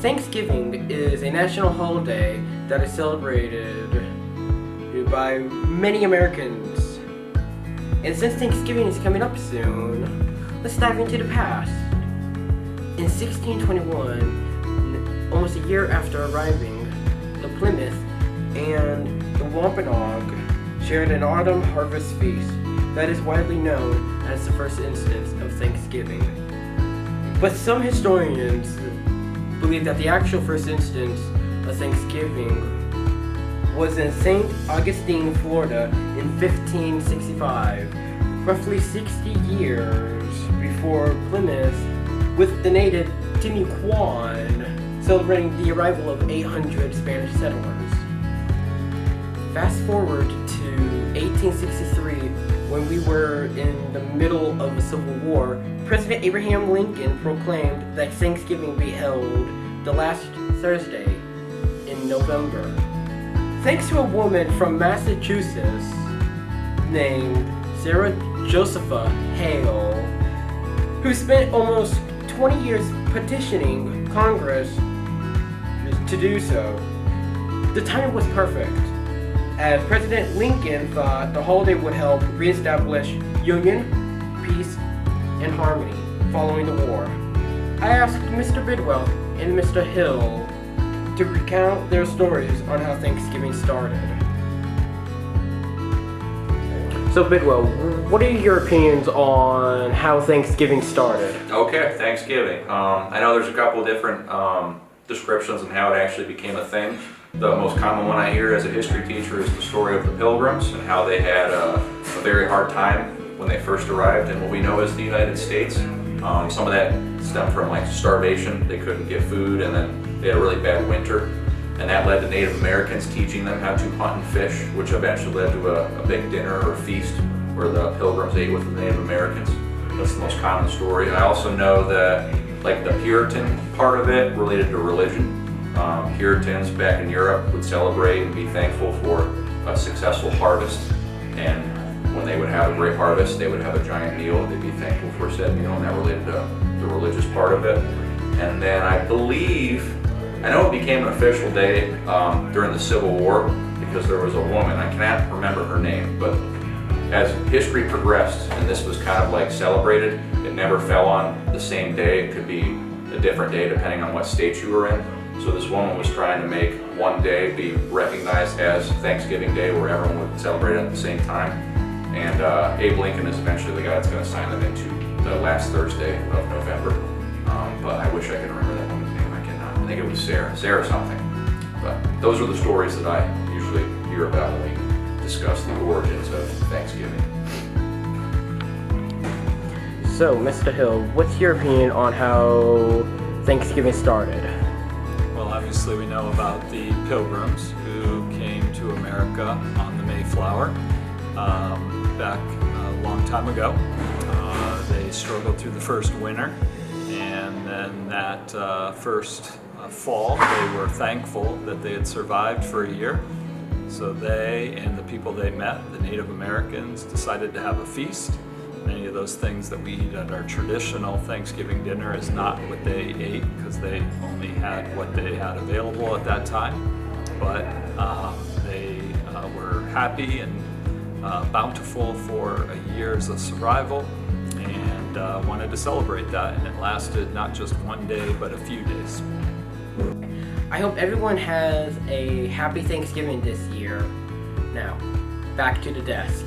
Thanksgiving is a national holiday that is celebrated by many Americans. And since Thanksgiving is coming up soon, let's dive into the past. In 1621, almost a year after arriving, the Plymouth and the Wampanoag shared an autumn harvest feast that is widely known as the first instance of Thanksgiving. But some historians believe that the actual first instance of Thanksgiving was in St. Augustine, Florida in 1565, roughly 60 years before Plymouth, with the native Timucuan celebrating the arrival of 800 Spanish settlers. Fast forward to 1863, when we were in the middle of a civil war. President Abraham Lincoln proclaimed that Thanksgiving be held the last Thursday in November. Thanks to a woman from Massachusetts named Sarah Josepha Hale, who spent almost 20 years petitioning Congress to do so. The timing was perfect, as President Lincoln thought the holiday would help reestablish union, peace, and harmony following the war. I asked Mr. Bidwell and Mr. Hill to recount their stories on how Thanksgiving started. So Bidwell, what are your opinions on how Thanksgiving started? Okay, Thanksgiving. I know there's a couple different descriptions on how it actually became a thing. The most common one I hear as a history teacher is the story of the Pilgrims and how they had a very hard time when they first arrived in what we know as the United States. Some of that stemmed from like starvation. They couldn't get food, and then they had a really bad winter. And that led to Native Americans teaching them how to hunt and fish, which eventually led to a big dinner or a feast where the Pilgrims ate with the Native Americans. That's the most common story. I also know that like the Puritan part of it related to religion. Puritans back in Europe would celebrate and be thankful for a successful harvest, and when they would have a great harvest, they would have a giant meal. They'd be thankful for said meal, and that related to the religious part of it. And then I know it became an official day during the Civil War because there was a woman, I cannot remember her name, but as history progressed and this was kind of like celebrated, it never fell on the same day. It could be a different day depending on what state you were in. So this woman was trying to make one day be recognized as Thanksgiving Day where everyone would celebrate it at the same time. And Abe Lincoln is eventually the guy that's going to sign them into the last Thursday of November. But I wish I could remember that woman's name. I cannot. I think it was Sarah something. But those are the stories that I usually hear about when we discuss the origins of Thanksgiving. So, Mr. Hill, what's your opinion on how Thanksgiving started? Well, obviously we know about the Pilgrims who came to America on the Mayflower back a long time ago. They struggled through the first winter, and then that first fall they were thankful that they had survived for a year. So they and the people they met, the Native Americans, decided to have a feast. Many of those things that we eat at our traditional Thanksgiving dinner is not what they ate because they only had what they had available at that time. But they were happy and bountiful for a year's of survival and wanted to celebrate that. And it lasted not just one day, but a few days. I hope everyone has a happy Thanksgiving this year. Now, back to the desk.